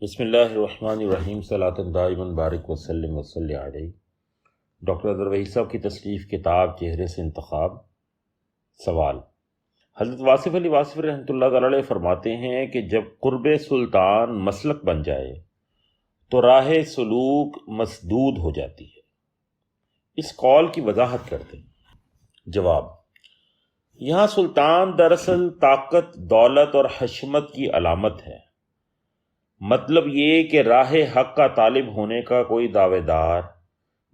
بسم اللہ الرحمن الرحیم صلاۃ دائما بارک وسلم وصلی علیہ۔ ڈاکٹر اظہر وحید صاحب کی تصنیف کتاب چہرے سے انتخاب۔ سوال: حضرت واصف علی واصف رحمۃ اللہ تعالی علیہ فرماتے ہیں کہ جب قرب سلطان مسلک بن جائے تو راہ سلوک مسدود ہو جاتی ہے۔ اس قول کی وضاحت کرتے ہیں۔ جواب: یہاں سلطان دراصل طاقت، دولت اور حشمت کی علامت ہے۔ مطلب یہ کہ راہ حق کا طالب ہونے کا کوئی دعوے دار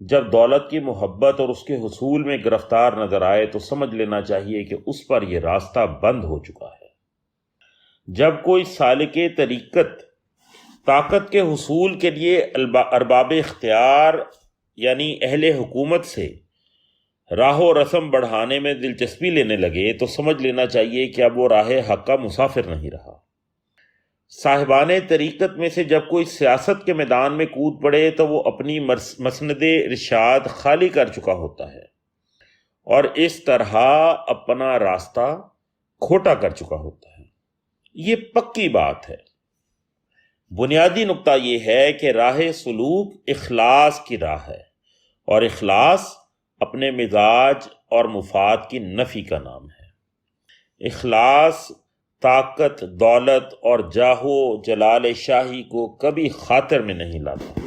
جب دولت کی محبت اور اس کے حصول میں گرفتار نظر آئے تو سمجھ لینا چاہیے کہ اس پر یہ راستہ بند ہو چکا ہے۔ جب کوئی سالک طریقت طاقت کے حصول کے لیے ارباب اختیار یعنی اہل حکومت سے راہ و رسم بڑھانے میں دلچسپی لینے لگے تو سمجھ لینا چاہیے کہ اب وہ راہ حق کا مسافر نہیں رہا۔ صاحبان طریقت میں سے جب کوئی سیاست کے میدان میں کود پڑے تو وہ اپنی مسند ارشاد خالی کر چکا ہوتا ہے اور اس طرح اپنا راستہ کھوٹا کر چکا ہوتا ہے۔ یہ پکی بات ہے۔ بنیادی نقطہ یہ ہے کہ راہ سلوک اخلاص کی راہ ہے، اور اخلاص اپنے مزاج اور مفاد کی نفی کا نام ہے۔ اخلاص طاقت، دولت اور جاہ و جلال شاہی کو کبھی خاطر میں نہیں لاتا،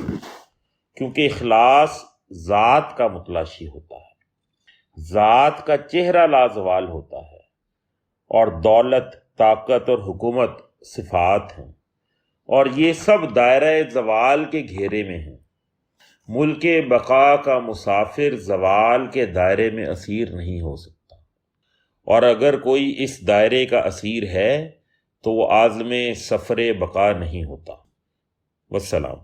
کیونکہ اخلاص ذات کا متلاشی ہوتا ہے، ذات کا چہرہ لازوال ہوتا ہے، اور دولت، طاقت اور حکومت صفات ہیں، اور یہ سب دائرہ زوال کے گھیرے میں ہیں۔ ملک بقا کا مسافر زوال کے دائرے میں اسیر نہیں ہو سکتا، اور اگر کوئی اس دائرے کا اسیر ہے تو وہ عازم سفر بقا نہیں ہوتا۔ والسلام۔